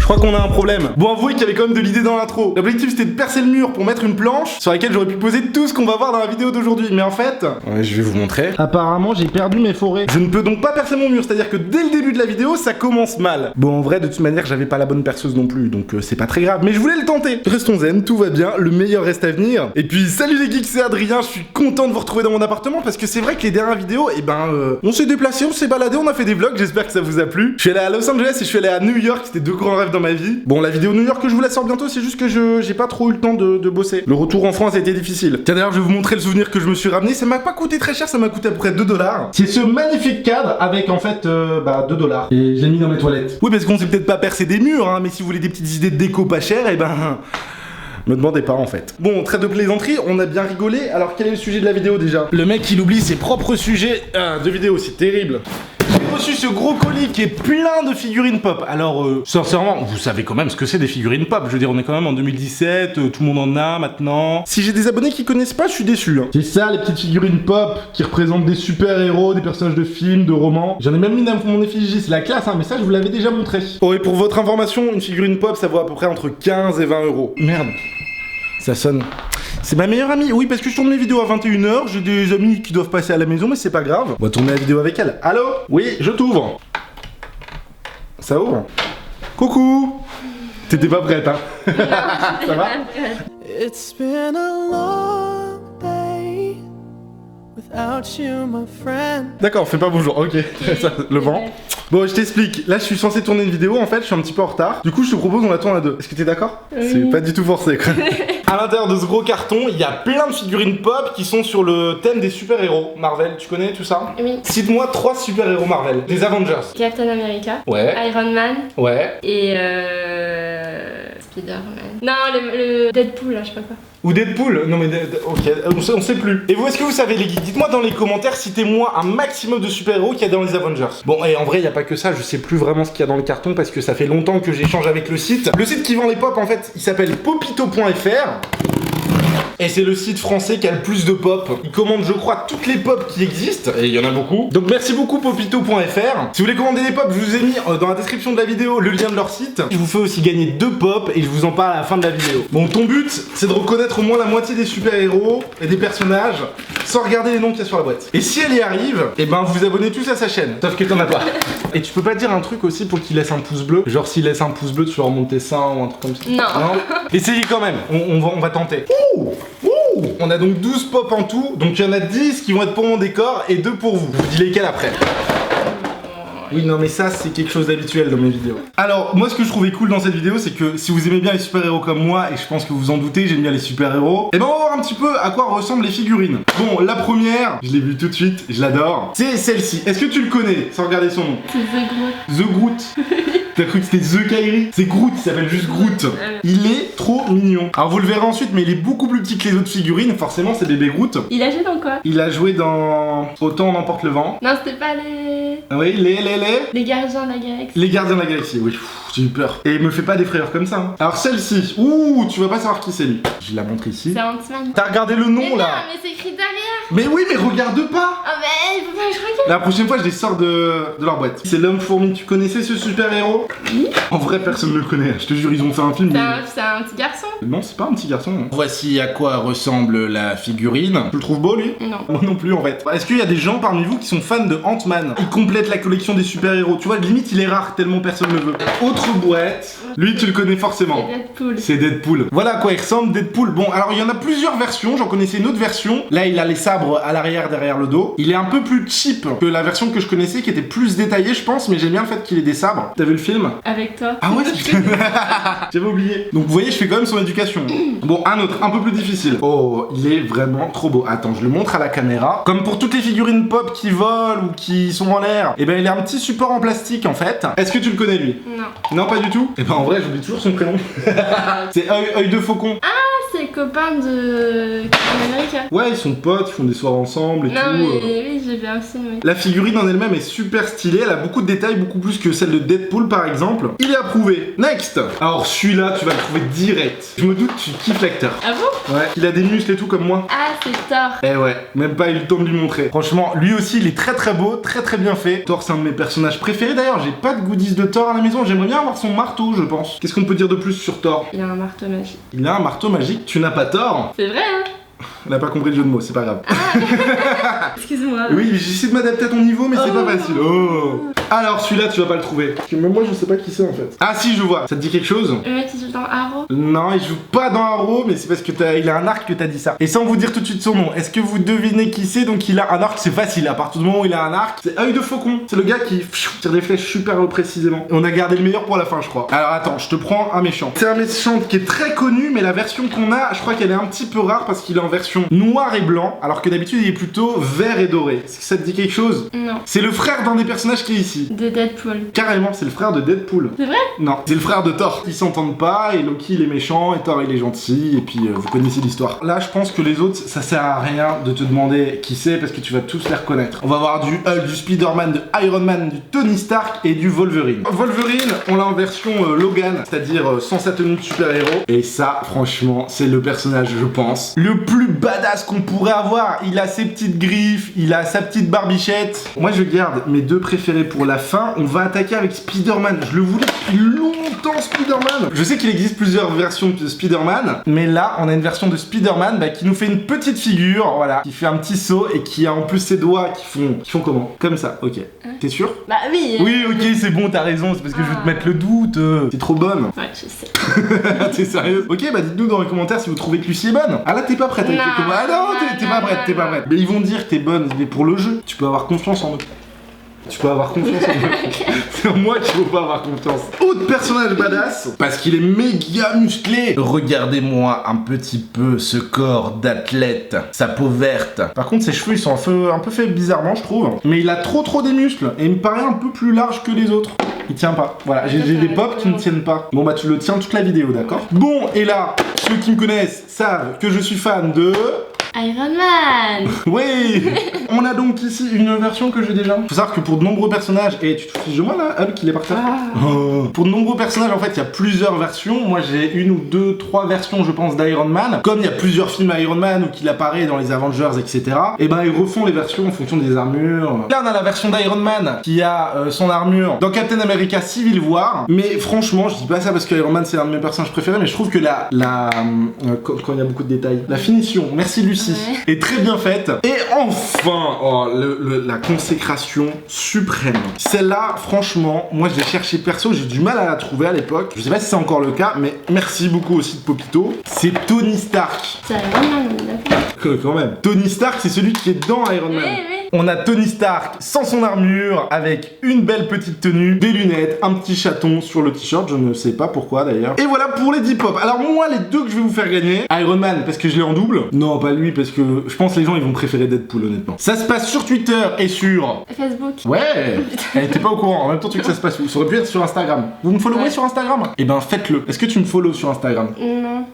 crois qu'on a un problème. Bon, avouez qu'il y avait quand même de l'idée dans l'intro. L'objectif c'était de percer le mur pour mettre une planche sur laquelle j'aurais pu poser tout ce qu'on va voir dans la vidéo d'aujourd'hui. Mais en fait, ouais, je vais vous montrer. Apparemment, j'ai perdu mes forêts. Je ne peux donc pas percer mon mur, c'est-à-dire que dès le début de la vidéo, ça commence mal. Bon, en vrai, de toute manière, j'avais pas la bonne perceuse non plus, donc c'est pas très grave. Mais je voulais le tenter. Restons zen, tout va bien, le meilleur reste à venir. Et puis, salut les geeks, c'est Adrien. Je suis content de vous retrouver dans mon appartement parce que c'est vrai que les dernières vidéos, on s'est déplacé, on s'est baladé, on a fait des vlogs. J'espère que ça vous a plu. Je suis allé à Los Angeles et je suis allé à New York. C'était deux grands rêves dans ma vie. Bon, la vidéo New York que je vous la sors bientôt, c'est juste que j'ai pas trop eu le temps de bosser. Le retour en France a été difficile. Tiens, d'ailleurs, je vais vous montrer le souvenir que je me suis ramené. Ça m'a pas coûté très cher, ça m'a coûté à peu près 2 $. C'est ce magnifique cadre avec en fait 2 $. Et je l'ai mis dans mes toilettes. Oui, parce qu'on sait peut-être pas percer des murs, hein, mais si vous voulez des petites idées de déco pas chères, me demandez pas en fait. Bon, trêve de plaisanterie, on a bien rigolé. Alors quel est le sujet de la vidéo déjà? Le mec il oublie ses propres sujets de vidéo, c'est terrible. J'ai reçu ce gros colis qui est plein de figurines pop. Alors, sincèrement, vous savez quand même ce que c'est des figurines pop. Je veux dire, on est quand même en 2017, tout le monde en a maintenant. Si j'ai des abonnés qui connaissent pas, je suis déçu. Hein. C'est ça, les petites figurines pop qui représentent des super-héros, des personnages de films, de romans. J'en ai même mis dans mon effigie, c'est la classe, hein, mais ça, je vous l'avais déjà montré. Oh, et pour votre information, une figurine pop, ça vaut à peu près entre 15 et 20 €. Merde, ça sonne. C'est ma meilleure amie, oui, parce que je tourne mes vidéos à 21 h, j'ai des amis qui doivent passer à la maison, mais c'est pas grave. On va tourner la vidéo avec elle. Allô? Oui, je t'ouvre. Ça ouvre? Coucou. T'étais pas prête, hein? Ça va? It's been a long day without you, my friend. D'accord, fais pas bonjour, ok. Ça, le vent. Bon, je t'explique. Là, je suis censé tourner une vidéo, en fait, je suis un petit peu en retard. Du coup, je te propose, on la tourne à 2. Est-ce que t'es d'accord? Oui. C'est pas du tout forcé, quoi. À l'intérieur de ce gros carton, il y a plein de figurines pop qui sont sur le thème des super-héros. Marvel, tu connais tout ça? Oui. Cite-moi 3 super-héros Marvel. Des Avengers. Captain America. Ouais. Iron Man. Ouais. Et Spider-Man. Non, le Deadpool, là, je sais pas quoi. Ou Deadpool? Non mais ok, on sait plus. Et vous, est-ce que vous savez les geeks? Dites-moi dans les commentaires, citez-moi un maximum de super-héros qu'il y a dans les Avengers. Bon, et en vrai, il y a pas que ça, je sais plus vraiment ce qu'il y a dans le carton parce que ça fait longtemps que j'échange avec le site. Le site qui vend les pop, en fait, il s'appelle popito.fr. Et c'est le site français qui a le plus de pop. Il commande, je crois, toutes les pop qui existent. Et il y en a beaucoup. Donc merci beaucoup popito.fr. Si vous voulez commander des pop, je vous ai mis dans la description de la vidéo le lien de leur site. Je vous fais aussi gagner 2 pop et je vous en parle à la fin de la vidéo. Bon, ton but, c'est de reconnaître au moins la moitié des super-héros et des personnages sans regarder les noms qu'il y a sur la boîte. Et si elle y arrive, et ben vous abonnez tous à sa chaîne. Sauf que t'en as pas. Et tu peux pas dire un truc aussi pour qu'il laisse un pouce bleu? Genre s'il laisse un pouce bleu, tu leur montes tes seins ou un truc comme ça? Non. Essayez quand même. On va tenter. Ouh. On a donc 12 pop en tout, donc il y en a 10 qui vont être pour mon décor et 2 pour vous. Je vous dis lesquels après. Oui, non mais ça c'est quelque chose d'habituel dans mes vidéos. Alors moi ce que je trouvais cool dans cette vidéo, c'est que si vous aimez bien les super-héros comme moi, et je pense que vous en doutez, j'aime bien les super-héros, et ben on va voir un petit peu à quoi ressemblent les figurines. Bon, la première, je l'ai vue tout de suite, je l'adore, c'est celle-ci. Est-ce que tu le connais sans regarder son nom? C'est The Groot. The Groot. T'as cru que c'était The Kairi? C'est Groot, il s'appelle juste Groot. Il est trop mignon. Alors vous le verrez ensuite, mais il est beaucoup plus petit que les autres figurines, forcément c'est bébé Groot. Il a joué dans quoi? Il a joué dans Autant on emporte le vent. Non, c'était pas les... Oui, Les gardiens de la galaxie. Les gardiens de la galaxie, oui. J'ai eu peur. Et me fais pas des frayeurs comme ça. Hein. Alors celle-ci, ouh, tu vas pas savoir qui c'est lui. Je la montre ici. C'est Ant-Man. T'as regardé le nom mais là? Non, mais c'est écrit derrière. Mais oui, mais regarde pas. Ah mais il faut pas que je regarde. La prochaine fois, je les sors de leur boîte. C'est l'homme fourmi. Tu connaissais ce super-héros? Oui. En vrai, personne ne le connaît. Je te jure, ils ont fait un film. C'est un petit garçon. Non, c'est pas un petit garçon. Voici à quoi ressemble la figurine. Tu le trouves beau, lui? Non. Moi non plus, en fait. Est-ce qu'il y a des gens parmi vous qui sont fans de Ant-Man? Il complète la collection des super-héros. Tu vois, limite, il est rare tellement personne ne le veut. Autre boîte. Lui, tu le connais forcément. C'est Deadpool. C'est Deadpool. Voilà à quoi il ressemble, Deadpool. Bon, alors il y en a plusieurs versions. J'en connaissais une autre version. Là, il a les sabres à l'arrière, derrière le dos. Il est un peu plus cheap que la version que je connaissais, qui était plus détaillée, je pense. Mais j'aime bien le fait qu'il ait des sabres. T'as vu le film? Avec toi. Ah ouais, j'avais oublié. Donc vous voyez, je fais quand même son éducation. Bon, un autre, un peu plus difficile. Oh, il est vraiment trop beau. Attends, je le montre à la caméra. Comme pour toutes les figurines pop qui volent ou qui sont en l'air, et ben il a un petit support en plastique en fait. Est-ce que tu le connais lui? Non. Non, pas du tout. Et ben en vrai, j'oublie toujours son prénom. C'est œil de faucon. Ah, c'est copain de Captain America. Ouais, ils sont potes, ils font des soirées ensemble et Non, tout. mais oui, j'ai bien aussi, oui. La figurine en elle-même est super stylée, elle a beaucoup de détails, beaucoup plus que celle de Deadpool par exemple. Il est approuvé. Next. Alors celui-là, tu vas le trouver direct. Je me doute, tu kiffes l'acteur. Ah bon? Ouais, il a des muscles et tout comme moi. Ah, c'est Thor. Eh ouais, même pas eu le temps de lui montrer. Franchement, lui aussi, il est très très beau, très très bien fait. Thor, c'est un de mes personnages préférés d'ailleurs. J'ai pas de goodies de Thor à la maison. J'aimerais bien avoir son marteau, je pense. Qu'est-ce qu'on peut dire de plus sur Thor? Il a un marteau magique. Il a un marteau magique. Tu n'as pas Thor? C'est vrai, hein? Elle a pas compris le jeu de mots, c'est pas grave. Excuse-moi. Oui, j'essaie de m'adapter à ton niveau, mais c'est pas facile. Oh. Alors celui-là, tu vas pas le trouver. Parce que même moi, je sais pas qui c'est en fait. Ah si, je vois. Ça te dit quelque chose? Le mec qui joue dans Arrow? Non, il joue pas dans Arrow, mais c'est parce que il a un arc que t'as dit ça. Et sans vous dire tout de suite son nom, est-ce que vous devinez qui c'est? Donc il a un arc, c'est facile. À partir du moment où il a un arc, c'est Œil de Faucon. C'est le gars qui tire des flèches super précisément. Et on a gardé le meilleur pour la fin, je crois. Alors attends, je te prends un méchant. C'est un méchant qui est très connu, mais la version qu'on a, je crois qu'elle est un petit peu rare parce qu'il est en version noir et blanc, alors que d'habitude il est plutôt vert et doré. Est-ce que ça te dit quelque chose? Non. C'est le frère d'un des personnages qui est ici. De Deadpool. Carrément, c'est le frère de Deadpool. C'est vrai? Non, c'est le frère de Thor. Ils s'entendent pas, et Loki il est méchant, et Thor il est gentil, et puis vous connaissez l'histoire. Là, je pense que les autres, ça sert à rien de te demander qui c'est, parce que tu vas tous les reconnaître. On va avoir du Hulk, du Spider-Man, de Iron Man, du Tony Stark et du Wolverine. Wolverine, on l'a en version Logan, c'est-à-dire sans sa tenue de super-héros. Et ça, franchement, c'est le personnage, je pense, le plus badass qu'on pourrait avoir. Il a ses petites griffes, il a sa petite barbichette. Moi, je garde mes deux préférés pour la fin. On va attaquer avec Spider-Man. Je le voulais depuis longtemps, Spider-Man. Je sais qu'il existe plusieurs versions de Spider-Man, mais là, on a une version de Spider-Man qui nous fait une petite figure, voilà, qui fait un petit saut et qui a en plus ses doigts qui font comment? Comme ça, ok. T'es sûr? Bah oui. Oui, ok, c'est bon, t'as raison, c'est parce que je veux te mettre le doute. T'es trop bonne. Ouais, je sais. T'es sérieuse? Ok, bah dites-nous dans les commentaires si vous trouvez que Lucie est bonne. Ah là, t'es pas prête avec Non, les commentaires. Ah non, t'es pas prête, t'es pas prête. Mais ils vont dire que t'es bonne, mais pour le jeu, tu peux avoir confiance en eux. Tu peux avoir confiance en eux. C'est moi qui veux pas avoir confiance. Autre personnage badass, parce qu'il est méga musclé. Regardez-moi un petit peu ce corps d'athlète, sa peau verte. Par contre, ses cheveux, ils sont un peu faits bizarrement, je trouve. Mais il a trop des muscles, et il me paraît un peu plus large que les autres. Il tient pas. Voilà, j'ai des pops qui ne tiennent pas. Bon bah tu le tiens toute la vidéo, d'accord? Bon, et là, ceux qui me connaissent savent que je suis fan de... Iron Man. Oui. On a donc ici une version que j'ai déjà. Faut savoir que pour de nombreux personnages, et tu te fiches de moi là, Hulk il est par terre. Pour de nombreux personnages en fait il y a plusieurs versions. Moi j'ai une ou deux, trois versions je pense d'Iron Man. Comme il y a plusieurs films Iron Man où qu'il apparaît dans les Avengers etc. Et ben ils refont les versions en fonction des armures. Là on a la version d'Iron Man qui a son armure dans Captain America Civil War. Mais franchement je dis pas ça parce que Iron Man c'est l'un de mes personnages préférés, mais je trouve que quand il y a beaucoup de détails, la finition, merci Lucie, ouais, est très bien faite. Et enfin, oh, la consécration suprême. Celle-là, franchement, moi je l'ai cherché perso, j'ai du mal à la trouver à l'époque. Je sais pas si c'est encore le cas, mais merci beaucoup aussi de Popito. C'est Tony Stark. C'est Iron Man, on est d'accord. Quand même. Tony Stark, c'est celui qui est dans Iron Man. Oui. On a Tony Stark sans son armure, avec une belle petite tenue, des lunettes, un petit chaton sur le t-shirt, je ne sais pas pourquoi d'ailleurs. Et voilà pour les 10 pop. Alors moi, les deux que je vais vous faire gagner, Iron Man parce que je l'ai en double. Non, pas lui parce que je pense que les gens ils vont préférer Deadpool honnêtement. Ça se passe sur Twitter et sur... Facebook. Ouais. Elle était pas au courant, en même temps tu veux que ça se passe où? Ça aurait pu être sur Instagram. Vous me followez sur Instagram? Eh ben faites-le. Est-ce que tu me follow sur Instagram? Non.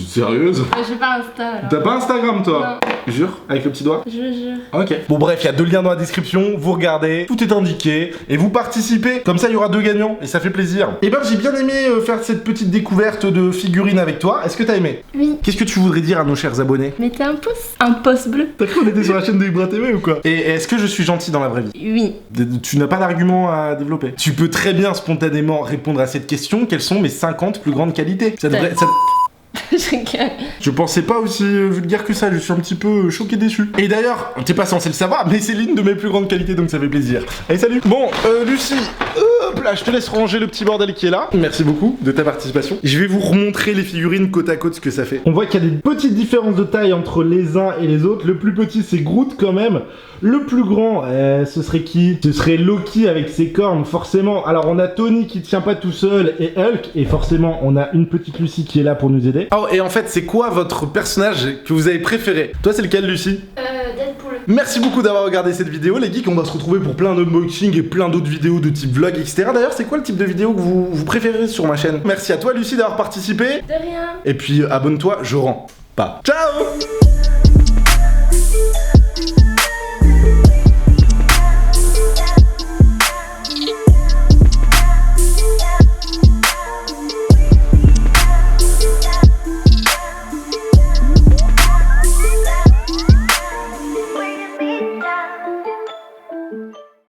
Sérieuse? J'ai pas Insta alors. T'as pas Instagram toi? Non. Jure? Avec le petit doigt? Je jure. Ok. Bon bref, il y a deux liens dans la description, vous regardez, tout est indiqué, et vous participez. Comme ça, il y aura deux gagnants, et ça fait plaisir. Et ben, j'ai bien aimé faire cette petite découverte de figurines avec toi. Est-ce que t'as aimé? Oui. Qu'est-ce que tu voudrais dire à nos chers abonnés? Mettez un pouce. Un pouce bleu. T'as cru qu'on était sur la chaîne de Ibra TV ou quoi? Et est-ce que je suis gentil dans la vraie vie? Oui. Tu n'as pas d'argument à développer. Tu peux très bien spontanément répondre à cette question. Quelles sont mes 50 plus grandes qualités? Ça devrait... Je pensais pas aussi vulgaire que ça, je suis un petit peu choqué déçu. Et d'ailleurs, t'es pas censé le savoir, mais c'est l'une de mes plus grandes qualités, donc ça fait plaisir. Allez, salut. Bon, Lucie, hop là, je te laisse ranger le petit bordel qui est là. Merci beaucoup de ta participation. Je vais vous remontrer les figurines côte à côte ce que ça fait. On voit qu'il y a des petites différences de taille entre les uns et les autres. Le plus petit, c'est Groot quand même. Le plus grand, ce serait qui? Ce serait Loki avec ses cornes, forcément. Alors, on a Tony qui tient pas tout seul et Hulk. Et forcément, on a une petite Lucie qui est là pour nous aider. Oh, et en fait, c'est quoi votre personnage que vous avez préféré? Toi, c'est lequel, Lucie? Deadpool. Merci beaucoup d'avoir regardé cette vidéo, les geeks. On va se retrouver pour plein d'unboxing et plein d'autres vidéos de type vlog, etc. D'ailleurs, c'est quoi le type de vidéo que vous préférez sur ma chaîne? Merci à toi, Lucie, d'avoir participé. De rien. Et puis, abonne-toi, je rends. pas. Ciao.